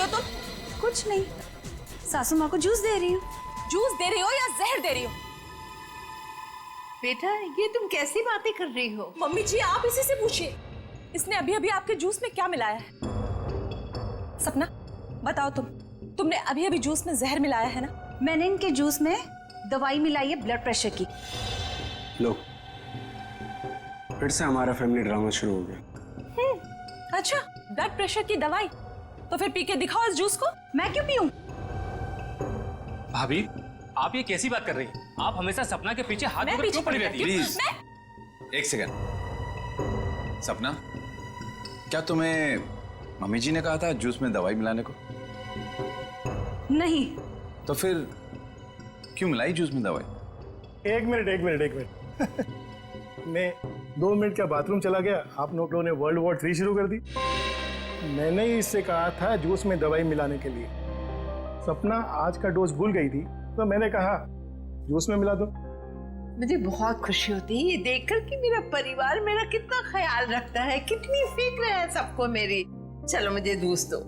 हो तुम? कुछ नहीं, सासू माँ को जूस दे रही हूँ। जूस दे रही हो या जहर दे रही हो? बेटा ये तुम कैसी बातें कर रही हो? मम्मी जी आप इसी से पूछिए, इसने अभी अभी आपके जूस में क्या मिलाया है? सपना बताओ, तुमने अभी अभी जूस में जहर मिलाया है ना? मैंने इनके जूस में दवाई मिलाई है ब्लड प्रेशर की। लो, फिर से हमारा फैमिली ड्रामा शुरू हो गया। अच्छा, ब्लड प्रेशर की दवाई? तो फिर पी के दिखाओ इस जूस को। मैं क्यों पीऊं? भाभी आप ये कैसी बात कर रही हैं? आप हमेशा सपना के पीछे हाथ धोकर क्यों पड़ी रहती हैं? प्लीज एक सेकंड। सपना, क्या तुम्हें मम्मी जी ने कहा था जूस में दवाई मिलाने को? नहीं। तो फिर क्यों मिलाई जूस में दवाई? एक मिनट मैं 2 मिनट का बाथरूम चला गया, आप लोगों ने वर्ल्ड वॉर 3 शुरू कर दी। मैंने ही इससे कहा था जूस में दवाई मिलाने के लिए। सपना आज का डोज भूल गई थी तो मैंने कहा जूस में मिला दो। मुझे बहुत खुशी होती है ये देखकर कि मेरा परिवार मेरा कितना ख्याल रखता है, कितनी फिक्र है सबको मेरी। चलो मुझे जूस दो।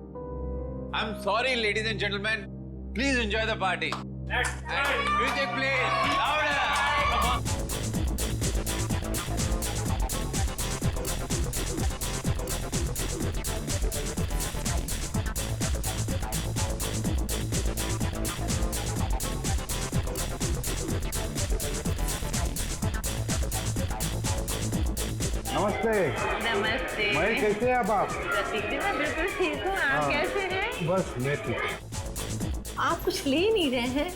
I am sorry ladies and gentleman, please enjoy the party. Music please louder. नमस्ते। नमस्ते। मैं कैसे हैं आप? प्रतीक जी मैं बिल्कुल ठीक हूँ, आप कैसे हैं? बस मैं ठीक हूँ। आप कुछ ले नहीं रहे हैं?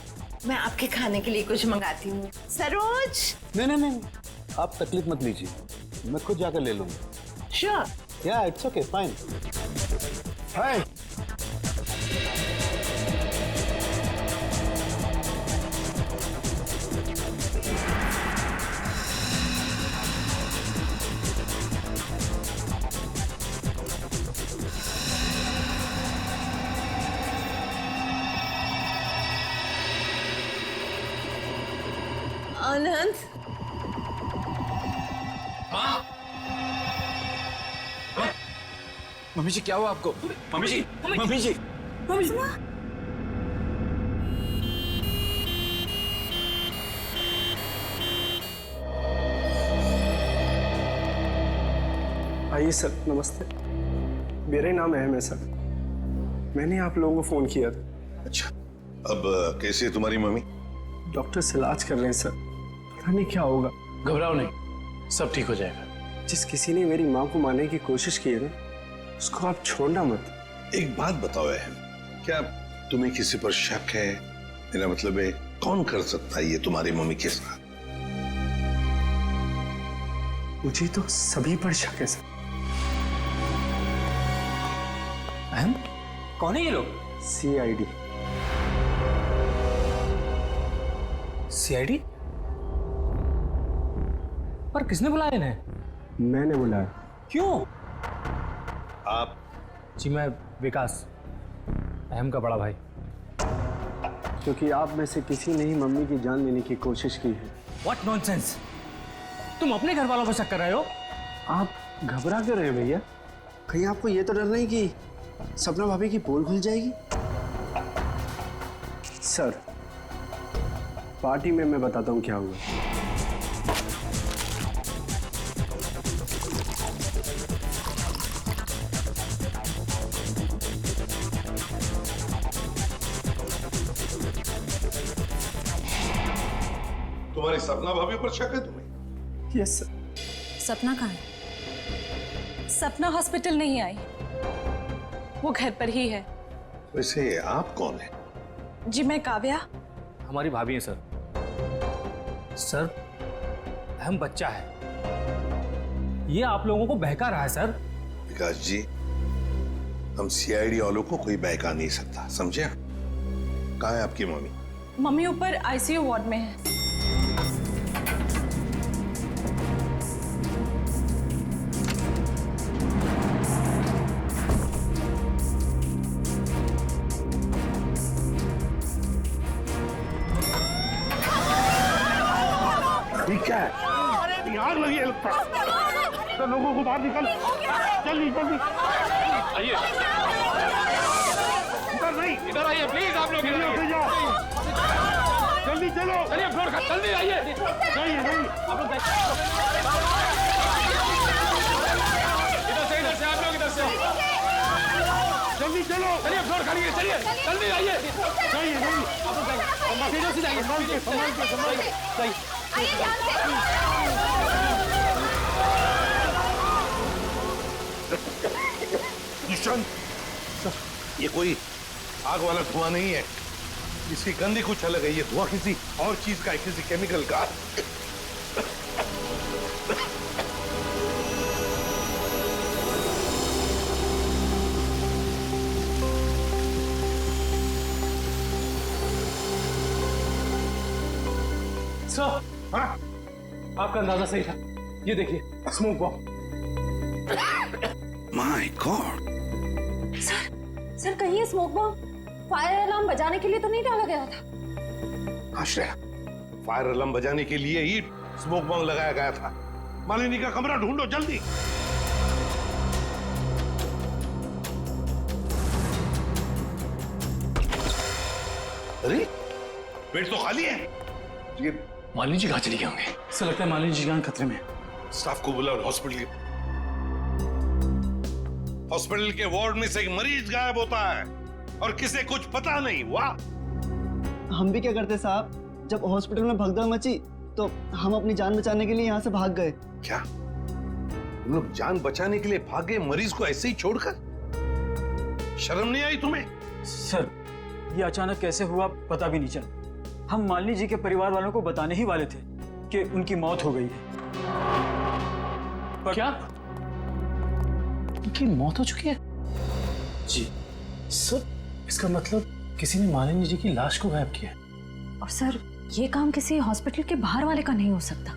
मैं आपके खाने के लिए कुछ मंगाती हूँ। सरोज। नहीं, आप तकलीफ मत लीजिए, मैं खुद जाकर ले लूंगा। Sure. Yeah it's okay fine. Hi. Anand. Mummy ji क्या हुआ आपको? Mummy ji, mummy ji. आइए सर, नमस्ते। मेरा नाम अहम है सर, मैंने आप लोगों को फोन किया था। अच्छा, अब कैसी है तुम्हारी मम्मी? डॉक्टर से इलाज कर रहे हैं सर, पता नहीं क्या होगा। घबराओ नहीं, सब ठीक हो जाएगा। जिस किसी ने मेरी माँ को मारने की कोशिश की है ना, उसको आप छोड़ना मत। एक बात बताओ अहम, क्या तुम्हें किसी पर शक है? मेरा मतलब है कौन कर सकता है ये तुम्हारी मम्मी के साथ? मुझे तो सभी पर शक है सर। अहम, कौन है ये लोग? CID। CID? पर किसने बुलाया इन्हें? मैंने बुलाया। क्यों? आप? जी मैं विकास, अहम का बड़ा भाई। क्योंकि आप में से किसी ने ही मम्मी की जान लेने की कोशिश की है। What nonsense! तुम अपने घर वालों पर शक कर रहे हो? आप घबरा क्यों रहे हैं भैया? कहीं आपको ये तो डर नहीं कि सपना भाभी की पोल खुल जाएगी? सर, पार्टी में मैं बताता हूँ क्या हुआ। तुम्हारी सपना भाभी पर शक है तुम्हें? Yes sir. सपना कहाँ है? सपना हॉस्पिटल नहीं आई, वो घर पर ही है। वैसे आप कौन है? जी मैं काव्या। हमारी भाभी है सर। सर, अहम बच्चा है, ये आप लोगों को बहका रहा है सर। विकास जी, हम CID वालों को कोई बहका नहीं सकता, समझे? कहाँ है आपकी मम्मी? मम्मी ऊपर ICU वार्ड में है। ठीक है। अरे आग लगी है लगता है। तो लोगों को बाहर निकल, जल्दी जल्दी। आइए। उधर नहीं, इधर आइए प्लीज, आप लोग इधर आइए। जल्दी चलो। चलिए फ्लोर का, जल्दी आइए। नहीं नहीं, आप लोग इधर से आप लोग इधर से। जल्दी चलो। चलिए फ्लोर खाली है, चलिए जल्दी आइए। नहीं नहीं, आप लोग जाइए, सीधे से जाइए, संभाल के संभाल के संभाल के। जाइए। निशांत, ये कोई आग वाला धुआं नहीं है, इसकी गंदी कुछ अलग है। ये धुआं किसी और चीज का है, किसी केमिकल का। सर, हाँ? आपका अंदाजा सही था। ये देखिए, smoke bomb. My God, sir कहीं ये स्मोक बॉम्ब फायर अलार्म बजाने के लिए तो नहीं डाला गया था? आश्रय, फायर अलार्म बजाने के लिए ही स्मोक बॉम्ब लगाया गया था। मालिनी का कमरा ढूंढो जल्दी। अरे बेड तो खाली है। ये मालिनी जी कहाँ चली गई होंगे? ऐसा लगता है मालिनी जी जान खतरे में। स्टाफ को बुलाओ, हॉस्पिटल के वार्ड में से एक मरीज गायब होता है और किसे कुछ पता नहीं। वाह, हम भी क्या करते साहब, जब हॉस्पिटल में भगदड़ मची तो हम अपनी जान बचाने के लिए यहाँ से भाग गए। क्या तुम लोग जान बचाने के लिए भागे मरीज को ऐसे ही छोड़कर? शर्म नहीं आई तुम्हें? सर, ये अचानक कैसे हुआ पता भी नहीं चला। हम मालिनी जी के परिवार वालों को बताने ही वाले थे कि उनकी मौत हो गई है। पर क्या? उनकी मौत हो चुकी है? जी सर, इसका मतलब किसी ने मालिनी जी की लाश को गायब किया है। और सर, ये काम किसी हॉस्पिटल के बाहर वाले का नहीं हो सकता।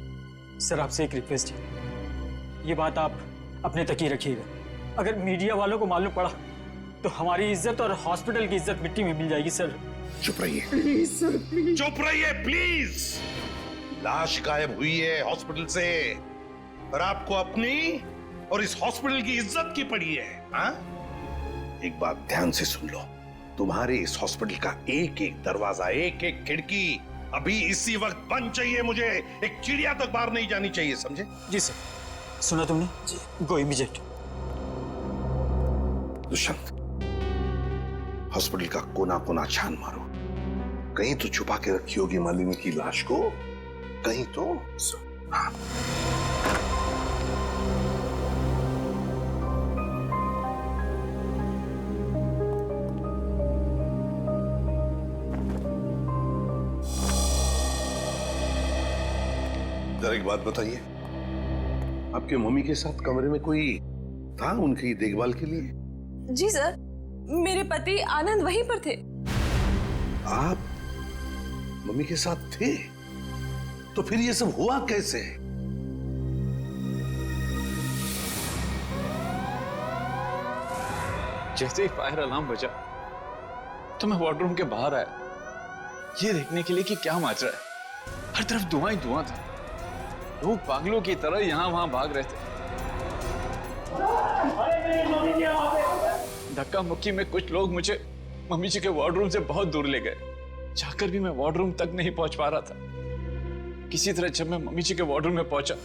सर, आपसे एक रिक्वेस्ट है, ये बात आप अपने तक ही रखिएगा। अगर मीडिया वालों को मालूम पड़ा तो हमारी इज्जत और हॉस्पिटल की इज्जत मिट्टी में मिल जाएगी। सर चुप रहिए प्लीज सर, प्लीज चुप रहिए प्लीज। लाश गायब हुई है हॉस्पिटल से और आपको अपनी और इस हॉस्पिटल की इज्जत की पड़ी है। हाँ? एक बात ध्यान से सुन लो, तुम्हारे इस हॉस्पिटल का एक एक दरवाजा, एक एक खिड़की अभी इसी वक्त बंद चाहिए। मुझे एक चिड़िया तक बाहर नहीं जानी चाहिए, समझे? जी सर, सुना तुमने? जी। गो इमीडिएट। दुष्यंत, हॉस्पिटल का कोना कोना छान मारो, कहीं तो छुपा के रखी होगी मालिनी की लाश को, कहीं तो। हाँ। जरा एक बात बताइए, आपके मम्मी के साथ कमरे में कोई था उनकी देखभाल के लिए? जी सर, मेरे पति आनंद वहीं पर थे। आप मम्मी के साथ थे? तो फिर ये सब हुआ कैसे? जैसे ही फायर अलार्म बजा तो मैं वार्डरूम के बाहर आया, ये देखने के लिए कि क्या मच रहा है। हर तरफ धुआं ही धुआं था। लोग पागलों की तरह यहां वहां भाग रहे थे। धक्का मुक्की में कुछ लोग मुझे मम्मी जी के वार्डरूम से बहुत दूर ले गए। जाकर भी मैं वार्डरूम तक नहीं पहुंच पा रहा था। किसी तरह जब मैं मम्मी जी के वार्डरूम में पहुंचा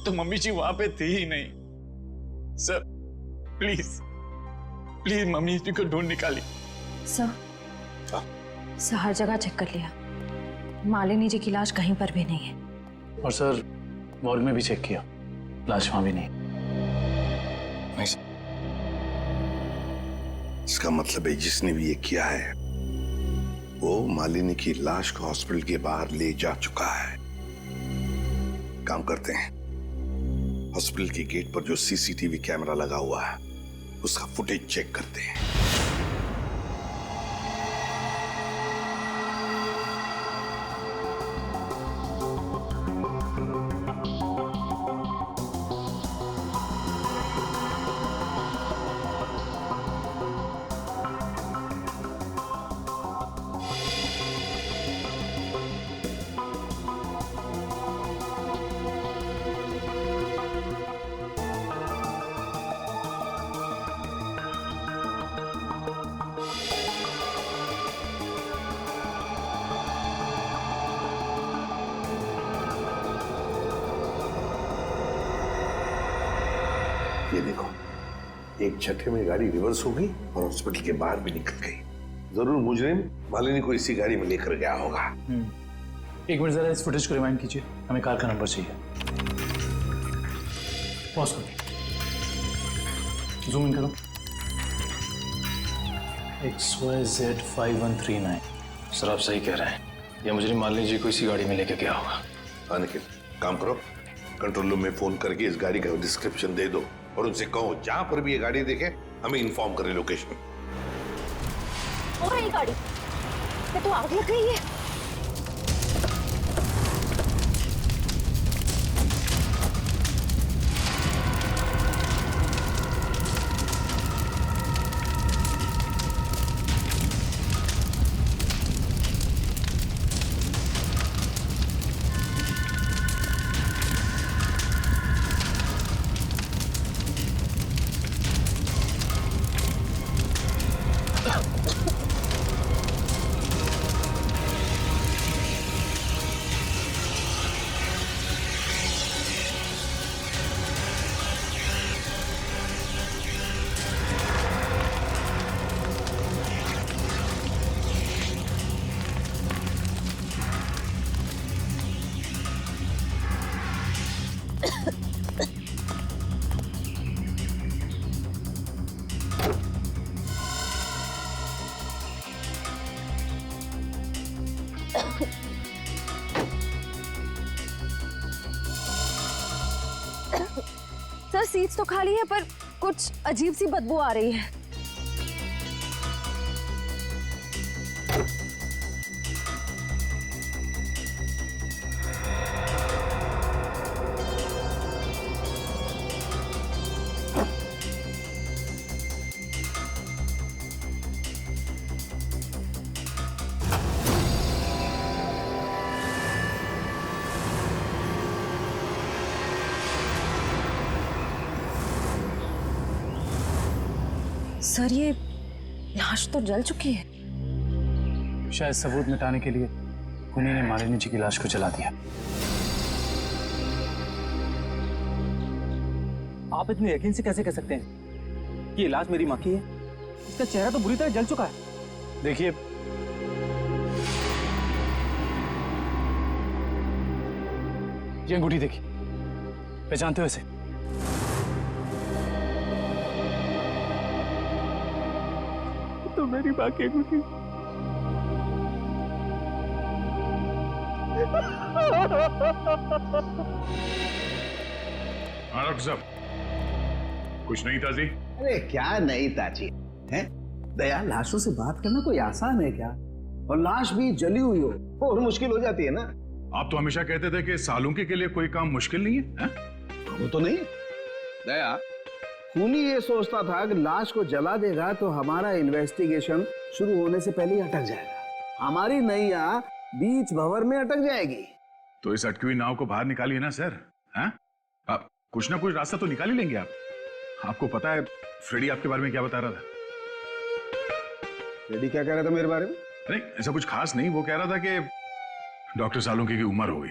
तो मम्मी जी वहां पे थी ही नहीं। सर प्लीज प्लीज मम्मी जी को ढूंढ निकाली। सर, हर जगह चेक कर लिया, मालिनी जी की लाश कहीं पर भी नहीं है। और सर, वार्ड में भी चेक किया, लाश वहां भी नहीं। इसका मतलब है जिसने भी ये किया है वो मालिनी की लाश को हॉस्पिटल के बाहर ले जा चुका है। काम करते हैं, हॉस्पिटल की गेट पर जो सीसीटीवी कैमरा लगा हुआ है उसका फुटेज चेक करते हैं। ये देखो, एक झटके में गाड़ी रिवर्स हो गई और हॉस्पिटल के बाहर भी निकल गई। जरूर मुजरिम मालिनी को इसी गाड़ी में लेकर गया होगा। एक मिनट जरा इस फुटेज को रिवाइंड कीजिए, हमें कार का नंबर चाहिए। पॉज करो, जूम इन करो। XYZ5139। सर आप सही कह रहे हैं, ये मुजरिम मालिनी जी को इसी गाड़ी में लेके गया होगा। हाँ निखिल, काम करो, कंट्रोल रूम में फोन करके इस गाड़ी का डिस्क्रिप्शन दे दो और उनसे कहो जहां पर भी ये गाड़ी देखे हमें इन्फॉर्म करें लोकेशन। और ये गाड़ी ये तो आग लग गई है। सर सीट्स तो खाली है पर कुछ अजीब सी बदबू आ रही है। सर ये लाश तो जल चुकी है। शायद सबूत मिटाने के लिए उन्हीं ने मालिनी जी की लाश को जला दिया। आप इतने यकीन से कैसे कह सकते हैं कि ये लाश मेरी माँ की है? इसका चेहरा तो बुरी तरह जल चुका है। देखिए, ये अंगूठी देखिए, पहचानते हो इसे? तो मेरी माँ की अंगूठी। हाँ डॉक्टर साहब, कुछ नहीं ताजी? अरे क्या नहीं ताजी है? दया, लाशों से बात करना कोई आसान है क्या? और लाश भी जली हुई हो और मुश्किल हो जाती है ना। आप तो हमेशा कहते थे कि सालुंकी के लिए कोई काम मुश्किल नहीं है, वो तो नहीं दया, खूनी ये सोचता था कि लाश को जला देगा तो हमारा इन्वेस्टिगेशन शुरू होने से पहले ही अटक जाएगा, हमारी नैया बीच भंवर में अटक जाएगी। तो इस अटकी हुई नाव को बाहर निकालिए ना सर। हैं? आप कुछ ना कुछ रास्ता तो निकाल ही लेंगे आप। आपको पता है फ्रेडी आपके बारे में क्या बता रहा था? फ्रेडी क्या कह रहा था मेरे बारे में? नहीं, ऐसा कुछ खास नहीं। वो कह रहा था कि डॉक्टर सालुंकी की उम्र हो गई।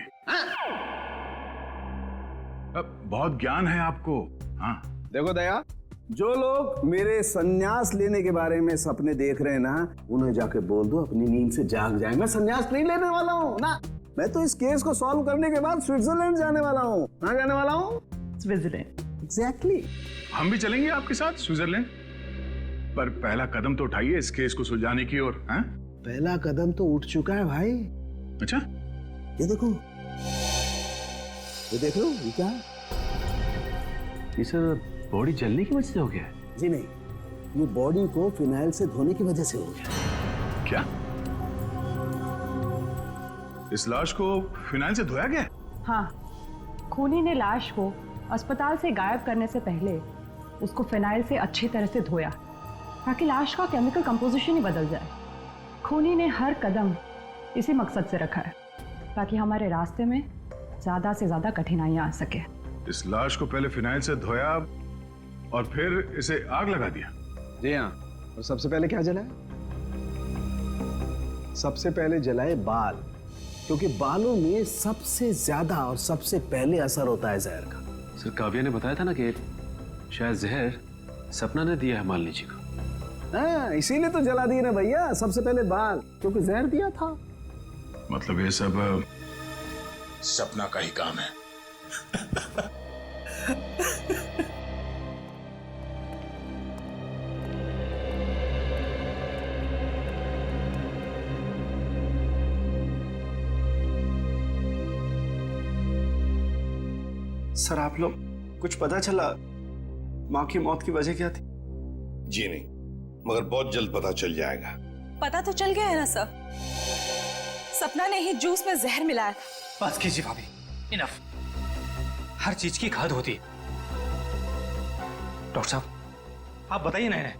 अब बहुत ज्ञान है आपको। हाँ देखो दया, जो लोग मेरे संन्यास लेने के बारे में सपने देख रहे हैं ना, उन्हें जाके बोल दो अपनी नींद से जाग जाए। मैं संन्यास नहीं लेने वाला हूँ ना, मैं तो इस केस को सॉल्व करने के बाद स्विट्जरलैंड जाने वाला हूँ। कहाँ जाने वाला हूँ? स्विट्जरलैंड। एग्जैक्टली। हम भी चलेंगे आपके साथ स्विट्जरलैंड, पर पहला कदम तो उठाइए इस केस को सुलझाने की ओर। पहला कदम तो उठ चुका है भाई। अच्छा, ये देखो, ये देख लो, ये क्या? ये सर बॉडी जलने की वजह से हो गया है? जी नहीं, ये बॉडी को फिनाइल से धोने की वजह से हो गया। क्या इस लाश को फिनाइल से धोया गया? हाँ, खूनी ने लाश को अस्पताल से गायब करने से पहले उसको फिनाइल से अच्छी तरह से धोया ताकि लाश का केमिकल कंपोजिशन ही बदल जाए। खूनी ने हर कदम इसी मकसद से रखा है ताकि हमारे रास्ते में ज्यादा से ज्यादा कठिनाइयां आ सके। इस लाश को पहले फिनाइल से धोया और फिर इसे आग लगा दिया? जी हाँ। और सबसे पहले क्या जलाए? सबसे पहले जलाए बाल, क्योंकि बालों में सबसे ज्यादा और सबसे पहले असर होता है जहर का। सर काव्या ने बताया था ना कि शायद जहर सपना ने दिया है मालिनी जी को। हाँ, इसीलिए तो जला दिए ना भैया, सबसे पहले बाल, क्योंकि जहर दिया था। मतलब ये सब सपना का ही काम है। सर आप लोग कुछ पता चला माँ की मौत की वजह क्या थी? जी नहीं, मगर बहुत जल्द पता चल जाएगा। पता तो चल गया है ना सर, सपना ने ही जूस में जहर मिलाया था। बस कीजिए भाभी, इनफ। हर चीज की खाद होती है। डॉक्टर साहब आप बताइए ना इन्हें।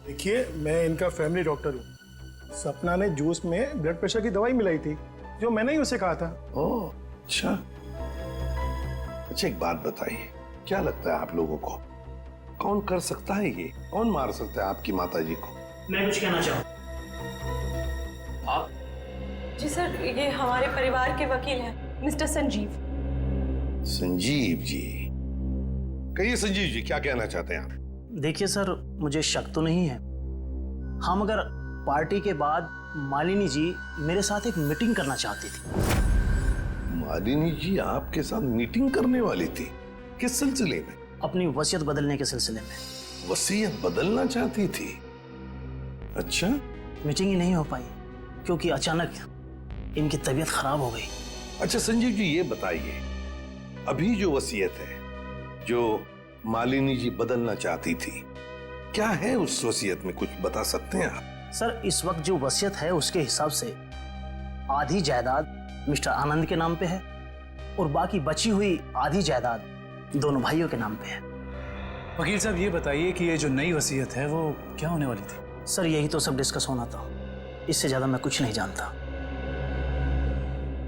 देखिए, मैं इनका फैमिली डॉक्टर हूँ। सपना ने जूस में ब्लड प्रेशर की दवाई मिलाई थी, जो मैंने ही उसे कहा था। ओह अच्छा। अच्छा एक बात बताइए, क्या लगता है आप लोगों को कौन कर सकता है ये? कौन मार सकता है आपकी माता जी को? मैं कुछ कहना चाहूँ। आप? जी सर, ये हमारे परिवार के वकील हैं, मिस्टर संजीव। संजीव जी, कहिए संजीव जी, क्या कहना चाहते हैं आप? देखिए सर, मुझे शक तो नहीं है। हाँ, मगर पार्टी के बाद मालिनी जी मेरे साथ एक मीटिंग करना चाहती थी। मालिनी जी आपके साथ मीटिंग करने वाली थी? किस सिलसिले में? अपनी वसीयत बदलने के सिलसिले में। वसीयत बदलना चाहती थी? अच्छा। मीटिंग ही नहीं हो पाई क्योंकि अचानक इनकी तबीयत खराब हो गई। अच्छा संजीव जी, ये बताइए, अभी जो वसीयत है जो मालिनी जी बदलना चाहती थी, क्या है उस वसीयत में? कुछ बता सकते हैं आप? सर, इस वक्त जो वसीयत है उसके हिसाब से आधी जायदाद मिस्टर आनंद के नाम पे है और बाकी बची हुई आधी जायदाद दोनों भाइयों के नाम पे है। वकील साहब ये बताइए कि ये जो नई वसीयत है वो क्या होने वाली थी? सर, यही तो सब डिस्कस होना था, इससे ज्यादा मैं कुछ नहीं जानता।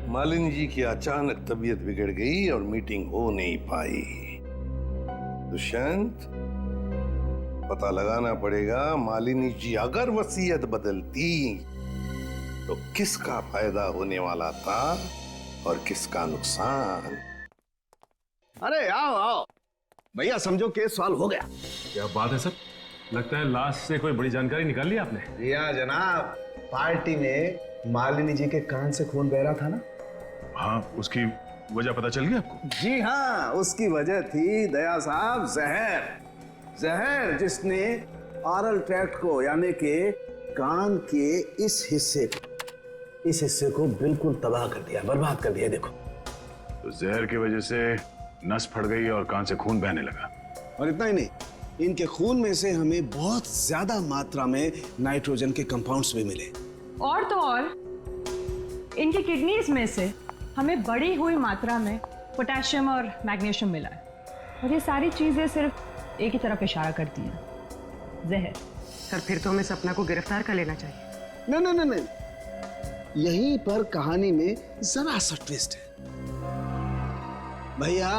मालिनी जी की अचानक तबीयत बिगड़ गई और मीटिंग हो नहीं पाई। दुष्यंत, पता लगाना पड़ेगा मालिनी जी अगर वसीयत बदलती तो किसका फायदा होने वाला था और किसका नुकसान। अरे आओ आओ भैया, समझो केस सॉल्व हो गया। क्या बात है सर, लगता है लास्ट से कोई बड़ी जानकारी निकाल ली आपने। रिया जनाब, पार्टी में मालिनी जी के कान से खून बह रहा था ना? हाँ, उसकी वजह पता चल गई आपको? जी हाँ, उसकी वजह थी दया साहब जहर। जहर जिसने ऑरल ट्रैक्ट को यानी कि कान के इस हिस्से को बिल्कुल तबाह कर दिया, बर्बाद कर दिया। देखो, तो जहर की वजह से नस फट गई और कान से खून बहने लगा। और इतना ही नहीं, इनके खून में से हमें बहुत ज्यादा मात्रा में नाइट्रोजन के कंपाउंड्स भी मिले। और तो और इनकी किडनीज में से हमें बढ़ी हुई मात्रा में पोटेशियम और मैग्नीशियम मिला है। और ये सारी चीजें सिर्फ एक ही तरफ इशारा करती हैं, जहर। सर, फिर तो हमें सपना को गिरफ्तार कर लेना चाहिए। नहीं, यहीं पर कहानी में जरा सा ट्विस्ट है। भैया,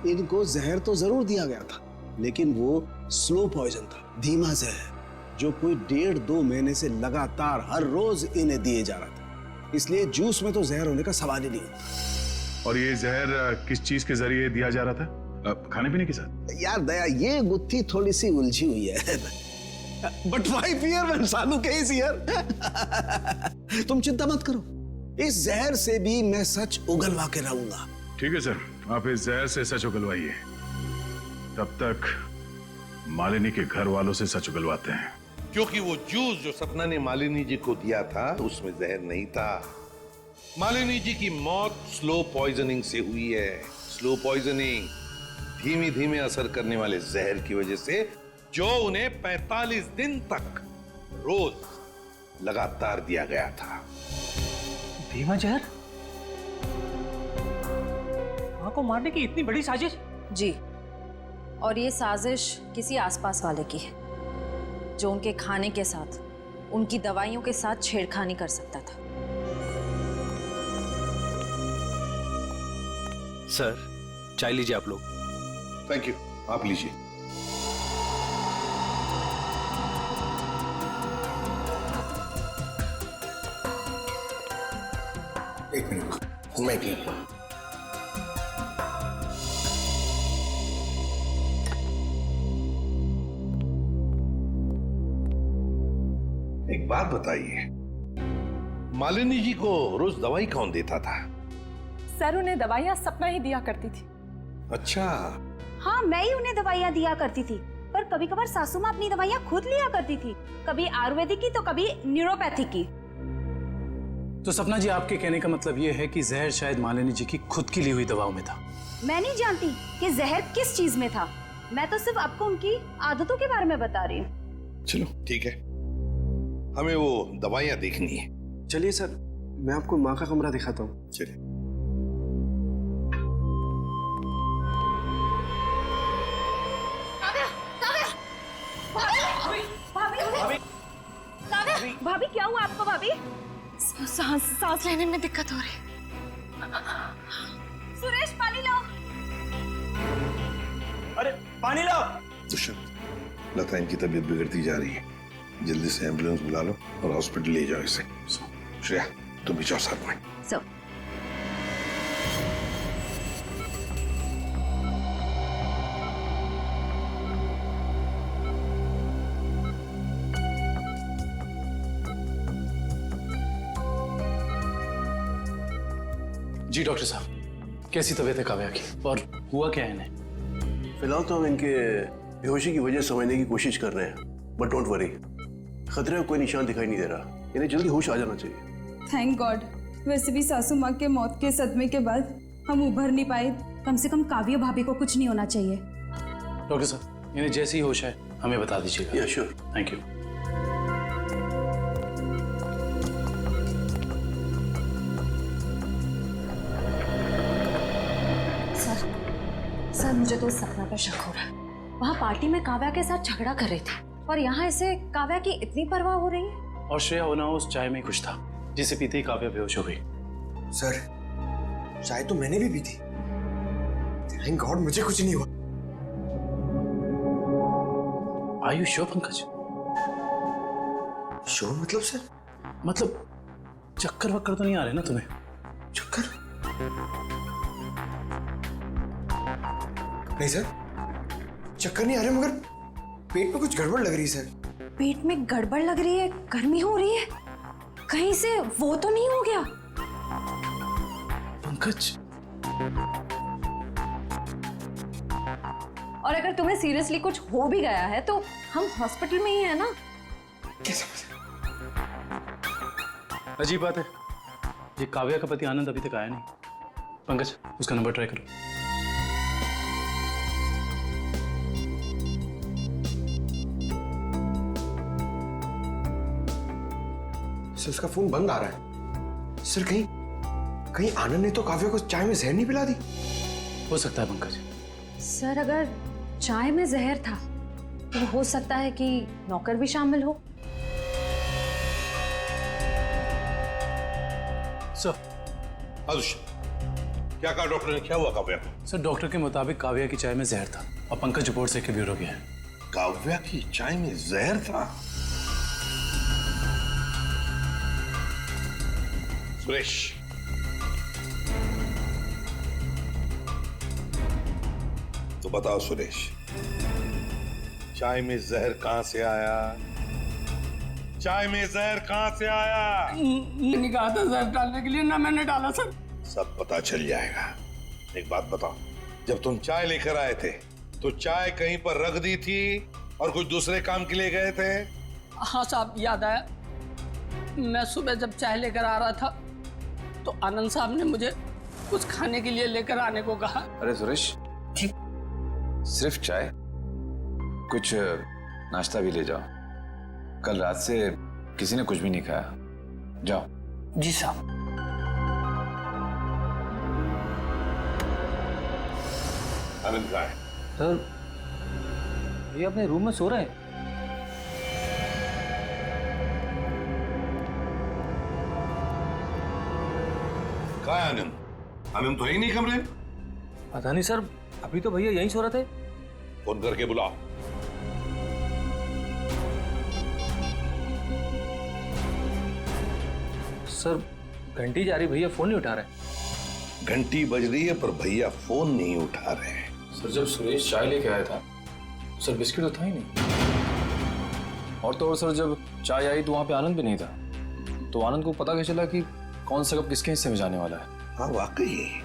इनको जहर तो जरूर दिया गया था, लेकिन वो स्लो पॉइजन था, धीमा जहर, जो कोई 1.5-2 महीने से लगातार हर रोज इन्हें दिए जा रहा था। इसलिए जूस में तो जहर होने का सवाल ही नहीं होता। और ये जहर किस चीज के जरिए दिया जा रहा था? खाने पीने के साथ? यार दया, ये गुत्थी थोड़ी सी उलझी हुई है। बट व्हाई फियर व्हेन सालू के इज हियर? तुम चिंता मत करो, इस जहर से भी मैं सच उगलवा के रहूंगा। ठीक है सर, आप इस जहर से सच उगलवाइए, तब तक मालिनी के घर वालों से सच उगलवाते हैं। क्योंकि वो जूस जो सपना ने मालिनी जी को दिया था उसमें जहर नहीं था। मालिनी जी की मौत स्लो पॉइजनिंग से हुई है। स्लो पॉइजनिंग, धीमी धीमे असर करने वाले जहर की वजह से, जो उन्हें 45 दिन तक रोज लगातार दिया गया था। धीमा जहर? मां को मारने की इतनी बड़ी साजिश? जी, और ये साजिश किसी आसपास वाले की है जो उनके खाने के साथ, उनकी दवाइयों के साथ छेड़खानी कर सकता था। सर, चाय लीजिए आप लोग। थैंक यू, आप लीजिए। एक मिनट, मैं भी। बात बताइए, मालिनी जी को रोज दवाई कौन देता था? सर उन्हें दवाइयाँ सपना ही दिया करती थी। अच्छा। हाँ, मैं ही उन्हें दवाइयाँ दिया करती थी, पर कभी कभार सासू माँ अपनी दवाइयाँ खुद लिया करती थी, कभी आयुर्वेदिक की तो कभी न्यूरोपैथिक की। तो सपना जी, आपके कहने का मतलब ये है कि जहर शायद मालिनी जी की खुद की ली हुई दवाओं में था? मैं नहीं जानती कि जहर किस चीज में था, मैं तो सिर्फ आपको उनकी आदतों के बारे में बता रही हूँ। चलो ठीक है, हमें वो दवाइयाँ देखनी है। चलिए सर, मैं आपको माँ का कमरा दिखाता हूँ। चलिए। भाभी क्या हुआ आपको? भाभी सांस लेने में दिक्कत हो रही। सुरेश पानी लाओ। अरे पानी लाओ। दुष्यंत, लता इनकी तबीयत बिगड़ती जा रही है, जल्दी से एम्बुलेंस बुला लो और हॉस्पिटल ले जाओ इसे। श्रेया तुम भी जाओ साथ में। जी डॉक्टर साहब, कैसी तबीयत है काव्या की और हुआ क्या है इन्हें? फिलहाल तो हम इनके बेहोशी की वजह समझने की कोशिश कर रहे हैं, बट डोंट वरी, खतरे का कोई निशान दिखाई नहीं दे रहा, इन्हें जल्दी होश आ जाना चाहिए। Thank God. वैसे भी सासू माँ के मौत के सदमे के बाद हम उभर नहीं पाए, कम से कम काव्या भाभी को कुछ नहीं होना चाहिए। डॉक्टर साहब, इन्हें जैसी होश है हमें बता दीजिएगा। या श्योर। Thank you. सर मुझे तो सपना पर शक हो रहा है। वहाँ पार्टी में काव्या के साथ झगड़ा कर रहे थे और यहाँ इसे काव्या की इतनी परवाह हो रही है। और श्रेया होना उस चाय में कुछ था जिसे पीते ही काव्या बेहोश हो गई। सर चाय तो मैंने भी पी थी, थैंक गॉड मुझे कुछ नहीं हुआ। Are you sure Pankaj? Sure मतलब सर? मतलब चक्कर वक्कर तो नहीं आ रहे ना तुम्हें? चक्कर नहीं सर, चक्कर नहीं आ रहे, मगर पेट में कुछ गड़बड़ लग रही है सर। पेट में गड़बड़ लग रही है, गर्मी हो रही है, कहीं से वो तो नहीं हो गया? पंकज, और अगर तुम्हें सीरियसली कुछ हो भी गया है तो हम हॉस्पिटल में ही है ना। अजीब बात है, ये काव्या का पति आनंद अभी तक आया नहीं। पंकज, उसका नंबर ट्राई करो। सर उसका फोन बंद आ रहा है। सर कहीं आनंद ने तो काव्या को चाय में जहर नहीं पिला दी? हो सकता है पंकज। सर अगर चाय में जहर था तो हो सकता है कि नौकर भी शामिल हो। सर क्या कहा डॉक्टर ने, क्या हुआ काव्या को? सर डॉक्टर के मुताबिक काव्या की चाय में जहर था और पंकज रिपोर्ट से ब्यूरो गया है। काव्या की चाय में जहर था? सुरेश, तो बताओ सुरेश, चाय में जहर कहां से आया? चाय में जहर कहां से आया? नहीं कहा था जहर डालने के लिए, ना मैंने डाला सर। सब पता चल जाएगा। एक बात बताओ, जब तुम चाय लेकर आए थे तो चाय कहीं पर रख दी थी और कुछ दूसरे काम के लिए गए थे? हाँ साहब, याद आया। मैं सुबह जब चाय लेकर आ रहा था तो आनंद साहब ने मुझे कुछ खाने के लिए लेकर आने को कहा। अरे सुरेश, सिर्फ चाय? कुछ नाश्ता भी ले जाओ, कल रात से किसी ने कुछ भी नहीं खाया। जाओ। जी साहब। आनंद कहाँ है? सर ये अपने रूम में सो रहे हैं। कहाँ है आनंद? आनंद तो है ही नहीं कमरे में। पता नहीं सर, अभी तो भैया यहीं सो रहे थे। फोन करके बुलाओ। सर घंटी जा रही, भैया फोन नहीं उठा रहे। घंटी बज रही है पर भैया फोन नहीं उठा रहे हैं। सर जब सुरेश चाय लेके आया था सर बिस्किट तो था ही नहीं, और तो और सर, जब चाय आई तो वहाँ पे आनंद भी नहीं था, तो आनंद को पता कैसे चला कि कौन सा कप किसके हिस्से में जाने वाला है? हाँ वाकई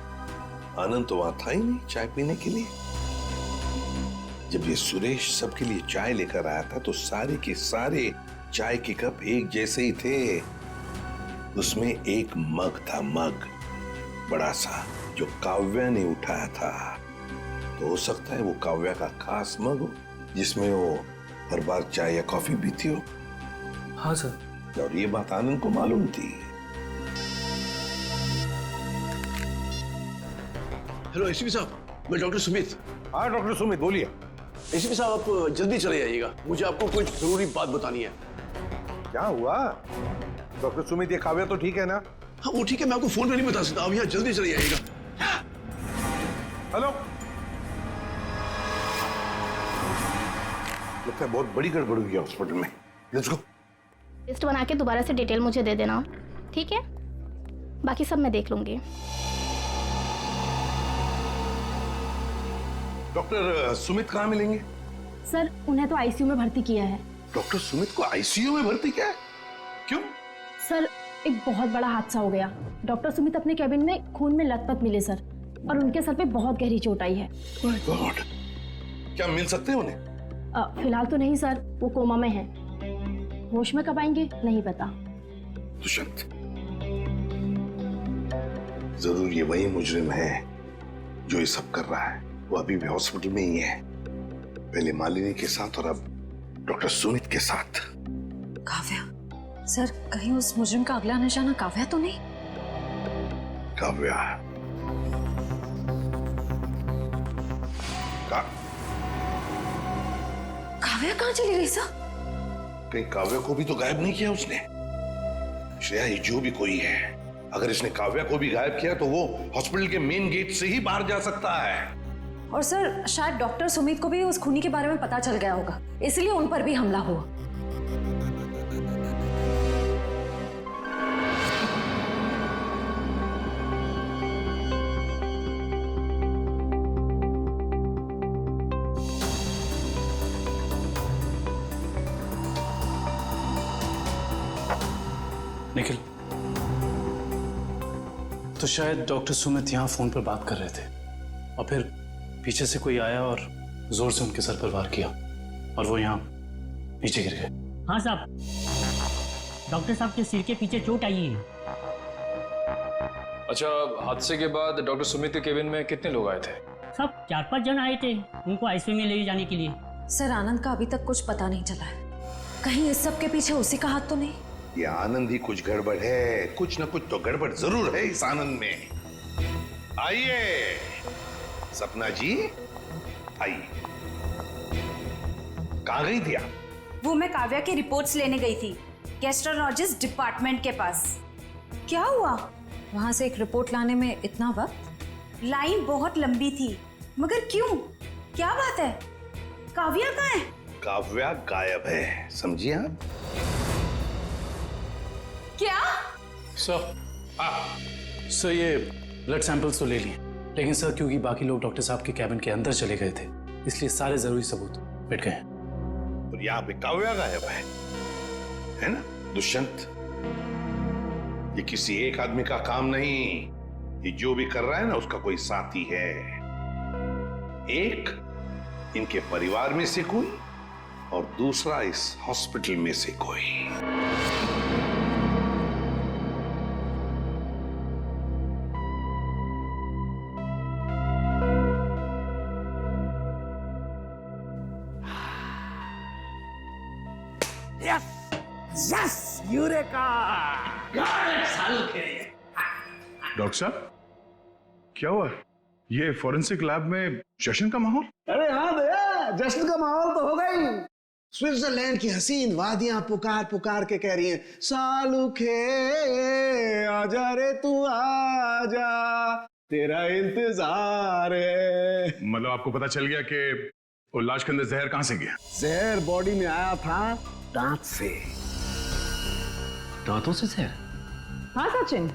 आनंद तो वहां था ही नहीं चाय पीने के लिए। जब ये सुरेश सबके लिए चाय लेकर आया था तो सारे के सारे चाय के कप एक जैसे ही थे। उसमें एक मग था, मग बड़ा सा, जो काव्या ने उठाया था। तो हो सकता है वो काव्या का खास मग हो जिसमें वो हर बार चाय या कॉफी पीती हो। हाँ सर। और ये बात आनंद को मालूम थी। हेलो एसीपी साहब, मैं डॉक्टर सुमित। हाँ डॉक्टर सुमित, बोलिए। एसीपी साहब, आप जल्दी चले आइएगा, मुझे आपको कोई जरूरी बात बतानी है। क्या हुआ डॉक्टर सुमित? ये काव्या तो ठीक है ना? हाँ वो ठीक है, मैं आपको फोन पे नहीं बता सकता, आप यहाँ जल्दी चले आइएगा। हेलो, लगता है बहुत बड़ी गड़बड़ हुई है हॉस्पिटल में। Let's go. लिस्ट बना के दोबारा से डिटेल मुझे दे देना, ठीक है? बाकी सब मैं देख लूंगी। डॉक्टर सुमित कहाँ मिलेंगे? सर उन्हें तो आईसीयू में भर्ती किया है। डॉक्टर सुमित को आईसीयू में भर्ती किया है? क्यों? सर एक बहुत बड़ा हादसा हो गया। डॉक्टर सुमित अपने कैबिन में खून में लथपथ मिले सर, और उनके सर पे बहुत गहरी चोट आई है। माय गॉड, क्या मिल सकते हैं उन्हें? फिलहाल तो नहीं सर, वो कोमा में है। होश में कब आएंगे नहीं पता। दुष्यंत, जरूर ये वही मुजरिम है जो ये सब कर रहा है। वो अभी भी हॉस्पिटल में ही है, पहले मालिनी के साथ और अब डॉक्टर सुमित के साथ। काव्या सर, कहीं उस मुजरिम का अगला निशाना काव्या तो नहीं? काव्या काव्या कहाँ चली गई सर? कहीं काव्या को भी तो गायब नहीं किया उसने? श्रेया, ये जो भी कोई है, अगर इसने काव्या को भी गायब किया तो वो हॉस्पिटल के मेन गेट से ही बाहर जा सकता है। और सर शायद डॉक्टर सुमित को भी उस खूनी के बारे में पता चल गया होगा, इसलिए उन पर भी हमला हुआ। निखिल, तो शायद डॉक्टर सुमित यहाँ फोन पर बात कर रहे थे और फिर पीछे से कोई आया और जोर से उनके सर पर वार किया और वो यहाँ नीचे गिर गए। हाँ साहब, डॉक्टर साहब के सिर के पीछे चोट आई है। अच्छा, हादसे के बाद डॉक्टर सुमित के केबिन में कितने लोग आए थे? सब 4-5 जन आए थे उनको आईसीयू में ले जाने के लिए। सर आनंद का अभी तक कुछ पता नहीं चला है, कहीं इस सब के पीछे उसी का हाथ तो नहीं? ये आनंद ही कुछ गड़बड़ है, कुछ ना कुछ तो गड़बड़ जरूर है इस आनंद में। आइए सपना जी, आइए। कहाँ गई थी आप? वो मैं काव्या की रिपोर्ट्स लेने गई थी गैस्ट्रोलॉजिस्ट डिपार्टमेंट के पास। क्या हुआ? वहां से एक रिपोर्ट लाने में इतना वक्त? लाइन बहुत लंबी थी, मगर क्यों? क्या बात है? काव्या कहाँ है? काव्या गायब है, समझिए आप? क्या? सर ये ब्लड सैंपल्स तो ले लिए, लेकिन सर क्योंकि बाकी लोग डॉक्टर साहब के कैबिन के अंदर चले गए थे, इसलिए सारे जरूरी सबूत मिट गए। और यहाँ पे काव्या गायब है ना दुष्यंत? ये किसी एक आदमी का काम नहीं, ये जो भी कर रहा है ना उसका कोई साथी है। एक इनके परिवार में से कोई और दूसरा इस हॉस्पिटल में से कोई। Yes, eureka! डॉक्टर साहब, क्या हुआ? ये फॉरेंसिक लैब में जश्न का माहौल? अरे हाँ भैया, जश्न का माहौल तो होगा ही। स्विट्जरलैंड की हसीन वादियां पुकार पुकार के कह रही हैं, सालुखे आजा रे तू आजा, तेरा इंतजार है। मतलब आपको पता चल गया कि वो लाश के अंदर जहर कहां से गया? जहर बॉडी में आया था दांत से। दांतों से जहर? हाँ सचिन,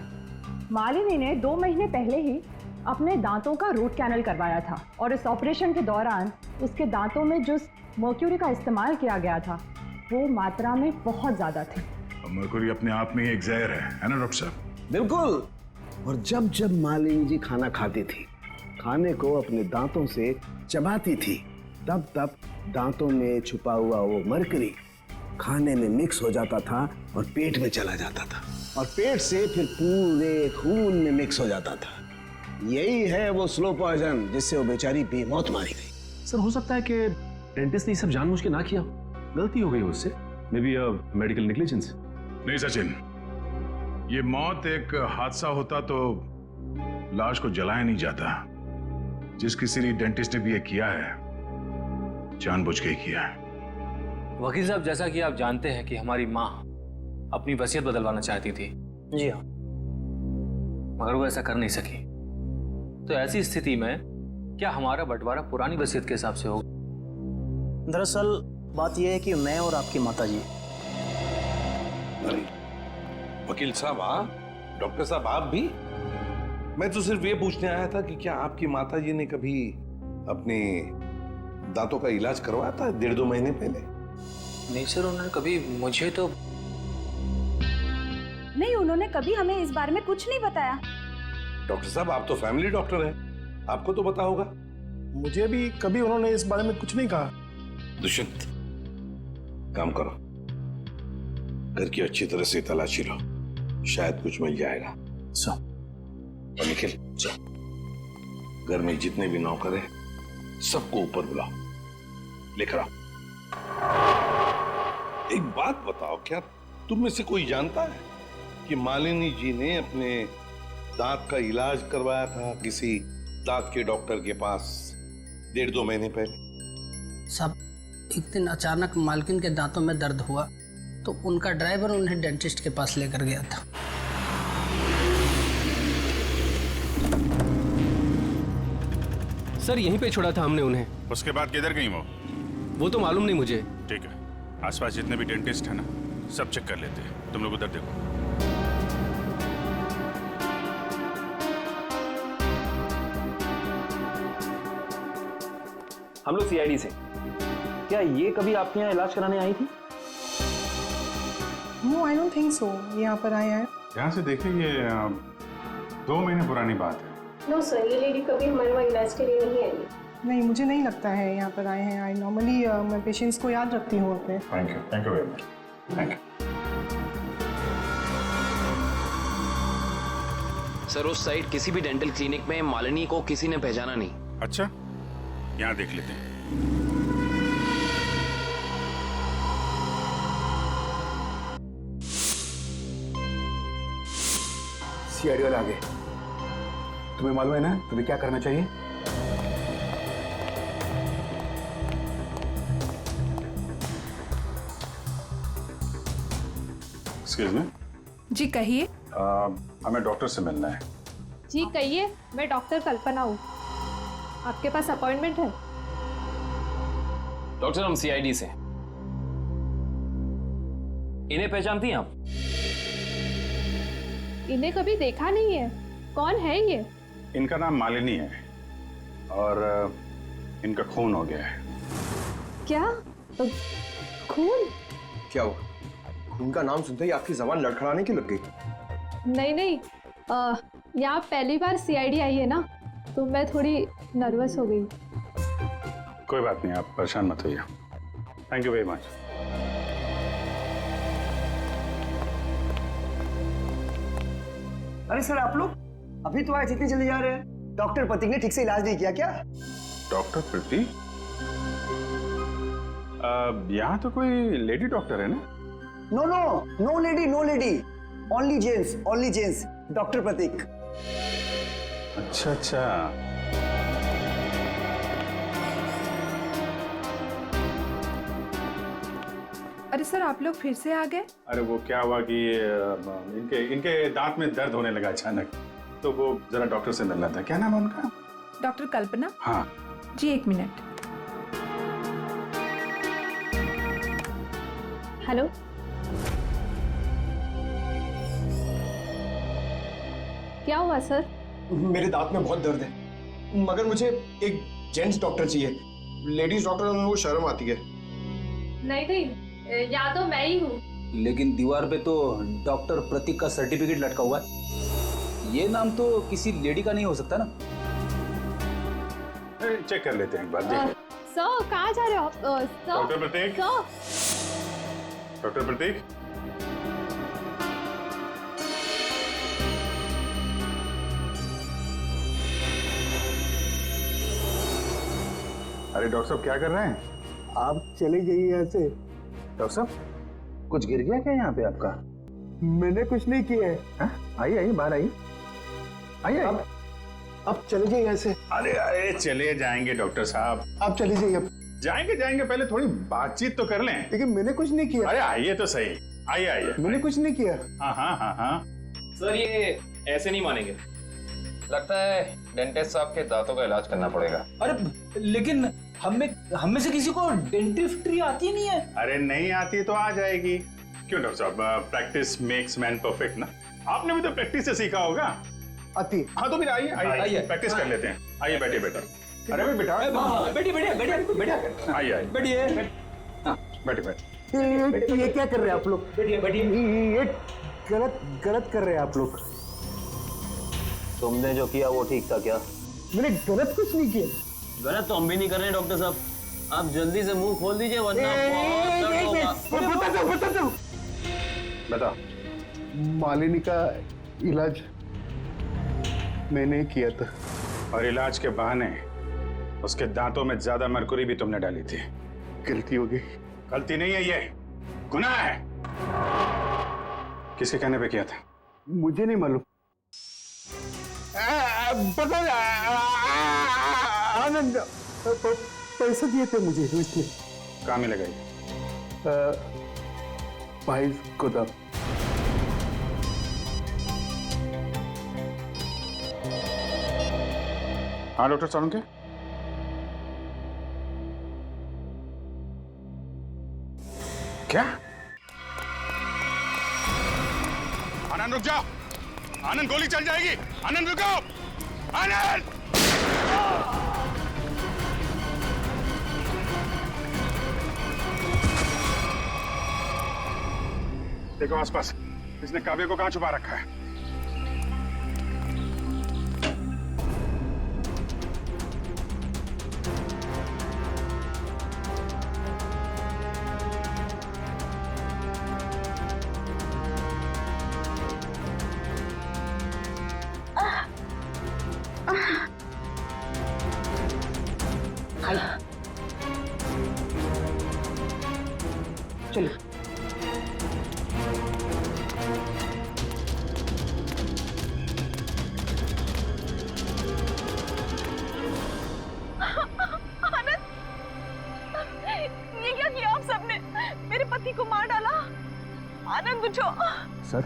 मालिनी ने 2 महीने पहले ही अपने दांतों का रूट कैनल करवाया था और इस ऑपरेशन के दौरान उसके दांतों में जिस मर्क्यूरी का इस्तेमाल किया गया था वो मात्रा में बहुत ज्यादा थे। मरकुरी अपने आप में ही एक जहर है ना डॉक्टर साहब? बिल्कुल। और जब जब मालिनी जी खाना खाती थी, खाने को अपने दांतों से चबाती थी, तब तब दांतों में छुपा हुआ वो मरकरी खाने में मिक्स हो जाता था और पेट में चला जाता था, और पेट से फिर पूरे खून में मिक्स हो जाता था। यही है वो स्लो पॉइजन जिससे वो बेचारी बेमौत मारी गई। सर, हो सकता है कि डेंटिस्ट ने सब जानबूझ के ना किया, गलती हो गई उससे, मे बी मेडिकल नेग्लिजेंस। नहीं सचिन, ये मौत एक हादसा होता तो लाश को जलाया नहीं जाता। जिस किसी डेंटिस्ट ने भी ये किया है, जानबूझ के ही किया है। वकील साहब, जैसा कि आप जानते हैं कि हमारी माँ अपनी वसीयत बदलवाना चाहती थी। जी हाँ। मगर वो ऐसा कर नहीं सकी। तो ऐसी स्थिति में क्या हमारा बंटवारा पुरानी वसीयत के हिसाब से होगा? दरअसल बात यह है कि मैं और आपकी माताजी। अरे वकील साहब आप, डॉक्टर साहब आप भी? मैं तो सिर्फ ये पूछने आया था कि क्या आपकी माताजी ने कभी अपने दांतों का इलाज करवाया था 1.5-2 महीने पहले? नहीं सर, उन्होंने कभी मुझे तो नहीं, उन्होंने कभी हमें इस बारे में कुछ नहीं बताया। डॉक्टर साहब आप तो फैमिली डॉक्टर हैं, आपको तो पता होगा। मुझे भी कभी उन्होंने इस बारे में कुछ नहीं कहा। दुष्यंत, काम करो, घर की अच्छी तरह से तलाशी लो, शायद कुछ मिल जाएगा। और निखिल, घर में जितने भी नौकर हैं सबको ऊपर बुलाओ, लेकर आओ। एक बात बताओ, क्या तुम में से कोई जानता है कि मालिनी जी ने अपने दांत का इलाज करवाया था किसी दांत के डॉक्टर के पास 1.5-2 महीने पहले? सब एक दिन अचानक मालकिन के दांतों में दर्द हुआ तो उनका ड्राइवर उन्हें डेंटिस्ट के पास लेकर गया था। सर, यहीं पे छोड़ा था हमने उन्हें। उसके बाद किधर गई वो तो मालूम नहीं मुझे। ठीक है, आसपास जितने भी डेंटिस्ट है ना, सब चेक कर लेते हैं। तुम लोग उधर देखो। हम लोग सीआईडी से। क्या ये कभी आपके यहाँ इलाज कराने आई थी? No, I don't think so. यहाँ पर आए हैं। यहाँ से देखिए, ये 2 महीने पुरानी बात है। नो सर, ये लेडी कभी हमारे वहाँ इलाज के लिए नहीं आई। नहीं, मुझे नहीं लगता है यहाँ पर आए हैं। आई नॉर्मली मैं पेशेंट्स को याद रखती हूँ अपने। Thank you very much. Thank you sir. उस साइड किसी भी डेंटल क्लिनिक में मालिनी को किसी ने पहचाना नहीं। अच्छा, यहाँ देख लेते हैं। सीआईडी वाले आ गए। तुम्हें मालूम है ना तुम्हें क्या करना चाहिए? Excuse me. जी कहिए। हमें डॉक्टर से मिलना है। जी कहिए, मैं डॉक्टर कल्पना हूँ। आपके पास अपॉइंटमेंट है? डॉक्टर, हम सीआईडी से। इन्हें पहचानती हैं आप? इन्हें कभी देखा नहीं है। कौन है ये? इनका नाम मालिनी है और इनका खून हो गया है। क्या? खून? क्या हुआ? खून का नाम सुनते ही आपकी जबान लड़खड़ाने की लग गई? नहीं नहीं, यहाँ पहली बार सीआईडी आई है ना, तो मैं थोड़ी नर्वस हो गई। कोई बात नहीं, आप परेशान मत होइए। Thank you very much. अरे सर, आप लोग अभी तो आए, इतनी जल्दी जा रहे हैं? डॉक्टर प्रतीक ने ठीक से इलाज नहीं किया क्या? डॉक्टर प्रतीक? यहाँ तो कोई लेडी डॉक्टर है ना? No no, no lady, no lady, only gents, only gents. Doctor Pratik. अच्छा अच्छा। अरे सर, आप लोग फिर से आ गए? अरे वो क्या हुआ कि इनके दांत में दर्द होने लगा अचानक, तो वो जरा डॉक्टर से मिलना था। क्या नाम है उनका? डॉक्टर कल्पना। हाँ जी, 1 मिनट। हेलो। क्या हुआ सर? मेरे दांत में बहुत दर्द है, मगर मुझे एक जेंट्स डॉक्टर चाहिए। लेडीज डॉक्टर में वो शर्म आती है। नहीं नहीं, या तो मैं ही हूँ। लेकिन दीवार पे तो डॉक्टर प्रतीक का सर्टिफिकेट लटका हुआ है। ये नाम तो किसी लेडी का नहीं हो सकता ना? चेक कर लेते हैं एक बार। देखिए सर कहाँ जा रहे हो? डॉक्टर प्रतीक। डॉक्टर प्रतीक, अरे डॉक्टर साहब क्या कर रहे हैं? आप चले जाइए यहाँ से। डॉक्टर साहब कुछ गिर गया क्या यहाँ पे आपका? मैंने कुछ नहीं किया है। आइए आइए, बाहर आइए। आइए अब चले जाइए यहाँ से। अरे अरे चले जाएंगे डॉक्टर साहब। आप चले जाइए। अब जाएंगे, पहले थोड़ी बातचीत तो कर लें। लेकिन मैंने कुछ नहीं किया। अरे आइए तो सही, आइए आइए। मैंने कुछ नहीं किया। हाँ। सर ये ऐसे नहीं मानेंगे, लगता है डेंटिस्ट साहब के दांतों का इलाज करना पड़ेगा। अरे लेकिन हम में से किसी को डेंटिस्ट्री आती नहीं है। अरे नहीं आती तो आ जाएगी। क्यों डॉक्टर साहब, प्रैक्टिस मेक्स मैन परफेक्ट ना। आपने भी तो प्रैक्टिस से सीखा होगा। आती। हाँ तो फिर आइए प्रैक्टिस कर लेते हैं। आइए बैठिए बेटा। अरे भाई बेटा बैठिए। आइए बैठिए। बैठे। ये क्या कर रहे हैं आप लोग? बैठिए। ये गलत कर रहे हैं आप लोग। तुमने जो किया वो ठीक था क्या? मैंने गलत कुछ नहीं किया। गलत तो हम भी नहीं कर रहे हैं डॉक्टर साहब। आप जल्दी से मुंह खोल दीजिए वरना बता। मालिनी का इलाज मैंने किया था। और इलाज के बहाने उसके दांतों में ज्यादा मरकुरी भी तुमने डाली थी। गलती हो गई। गलती नहीं है, ये गुनाह है। किसके कहने पे किया था? मुझे नहीं मालूम। पता आनंद पैसे दिए थे मुझे इसलिए। कहाँ मिलेगा ये? भाई गोदाम। हाँ डॉक्टर सालुंके, क्या? आनंद रुक जाओ। आनंद गोली चल जाएगी। आनंद रुको। आनंद देखो आसपास, इसने काव्य को कहां छुपा रखा है? चलो ये क्या किया आप सबने? मेरे पति को मार डाला। आनंद उठो। सर,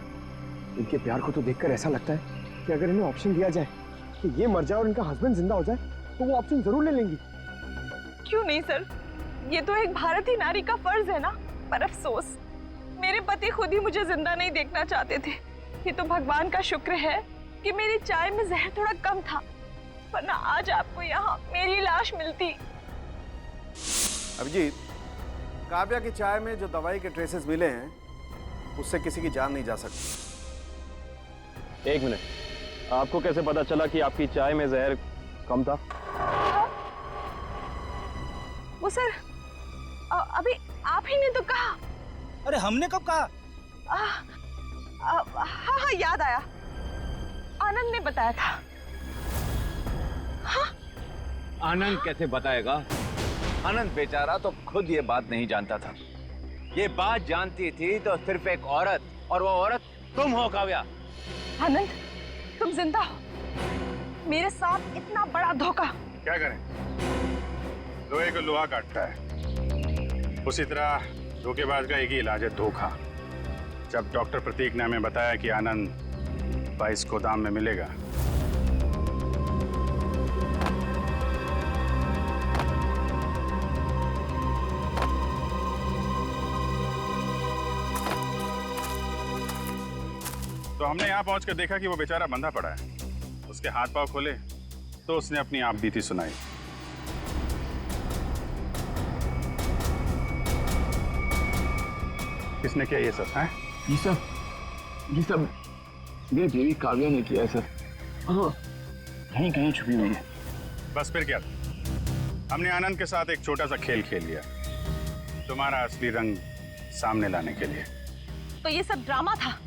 इनके प्यार को तो देखकर ऐसा लगता है कि अगर इन्हें ऑप्शन दिया जाए कि ये मर जाए और इनका हस्बैंड जिंदा हो जाए तो वो ऑप्शन जरूर ले लेंगी। क्यों नहीं सर, ये तो एक भारतीय नारी का फर्ज है ना। पर अफसोस मेरे पति खुद ही मुझे जिंदा नहीं देखना चाहते थे। ये तो भगवान का शुक्र है कि मेरी चाय में जहर थोड़ा कम था, वरना आज आपको यहाँ मेरी लाश मिलती। अभिजीत, काव्या की चाय में जो दवाई के ट्रेसेस मिले हैं उससे किसी की जान नहीं जा सकती। एक मिनट, आपको कैसे पता चला कि आपकी चाय में जहर कम था? वो सर अभी आप ही ने तो कहा। अरे हमने कब कहा? हाँ याद आया, आनंद ने बताया था। हाँ? आनंद कैसे बताएगा? आनंद बेचारा तो खुद ये बात नहीं जानता था। ये बात जानती थी तो सिर्फ एक औरत, और वो औरत तुम हो काव्या। आनंद, तुम जिंदा हो। मेरे साथ इतना बड़ा धोखा। क्या करें, लोहे को लोहा काटता है, उसी तरह धोखेबाज का एक ही इलाज है, धोखा। जब डॉक्टर प्रतीक ने हमें बताया कि आनंद 22 गोदाम में मिलेगा, तो हमने यहाँ पहुंचकर देखा कि वो बेचारा बंधा पड़ा है। उसके हाथ पांव खोले तो उसने अपनी आप बीती सुनाई। किसने किया ये सब? हैं? ये सब मेरी बीवी काव्या ने किया है सर। कहीं कहीं छुपी हुई है। बस फिर क्या था? हमने आनंद के साथ एक छोटा सा खेल खेल लिया, तुम्हारा असली रंग सामने लाने के लिए। तो ये सब ड्रामा था,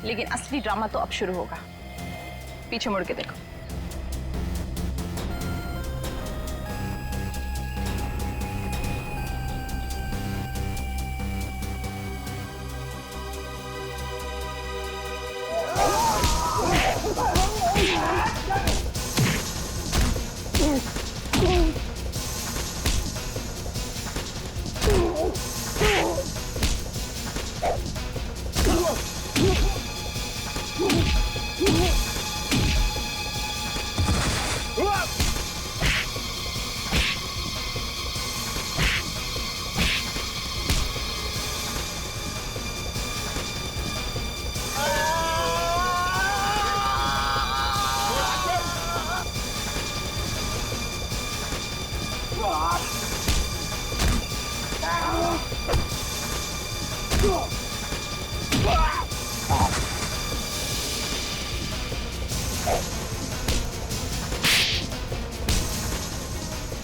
लेकिन असली ड्रामा तो अब शुरू होगा। पीछे मुड़ के देखो।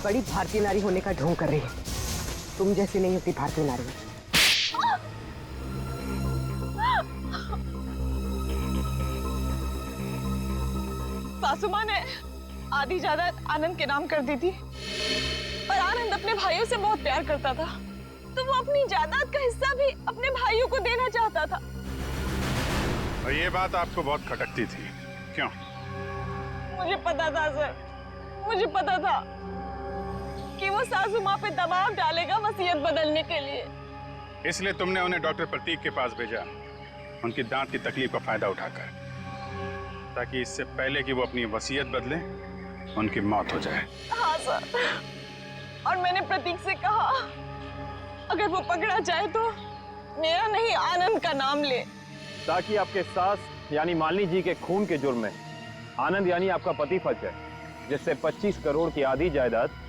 बड़ी भारतीय नारी होने का ढोंग कर रही है। तुम जैसी नहीं होती भारतीय नारी। सासू माँ ने आधी जायदाद आनंद के नाम कर दी थी, और आनंद अपने भाइयों से बहुत प्यार करता था, तो वो अपनी जायदाद का हिस्सा भी अपने भाइयों को देना चाहता था। और ये बात आपको बहुत खटकती थी, क्यों? मुझे पता था सर, मुझे पता था कि वो सासू माँ पे दबाव डालेगा वसीयत बदलने के लिए। इसलिए तुमने उन्हें डॉक्टर प्रतीक के पास भेजा, उनकी दांत की तकलीफ का फायदा उठाकर, ताकि इससे पहले कि वो अपनी वसीयत बदले उनकी मौत हो जाए। हाँ सर, और मैंने प्रतीक से कहा अगर वो पकड़ा जाए तो मेरा नहीं आनंद का नाम ले, ताकि आपके सास यानी मालिनी जी के खून के जुर्म में आनंद यानी आपका पति फंस जाए, जिससे 25 करोड़ की आधी जायदाद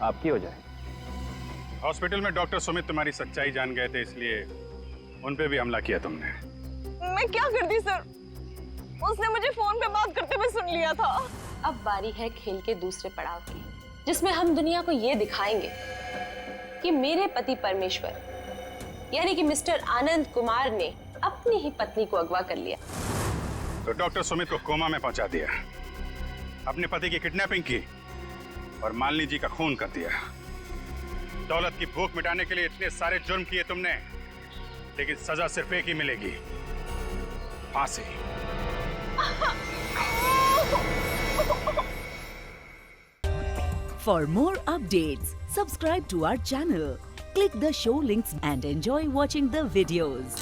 आपकी हो जाए। हॉस्पिटल में डॉक्टर सुमित तुम्हारी सच्चाई जान गए थे, इसलिए उन पे भी हमला किया तुमने। मैं क्या करती सर, उसने मुझे फोन पे बात करते हुए सुन लिया था। अब बारी है खेल के दूसरे पड़ाव की, जिसमें हम दुनिया को ये दिखाएंगे कि मेरे पति परमेश्वर यानी कि मिस्टर आनंद कुमार ने अपनी ही पत्नी को अगवा कर लिया। तो डॉक्टर सुमित को कोमा में पहुंचा दिया, अपने पति की किडनैपिंग की और मालिनी जी का खून कर दिया। दौलत की भूख मिटाने के लिए इतने सारे जुर्म किए तुमने, लेकिन सजा सिर्फ एक ही मिलेगी, फांसी। For more updates, subscribe to our channel, click the show links and enjoy watching the videos.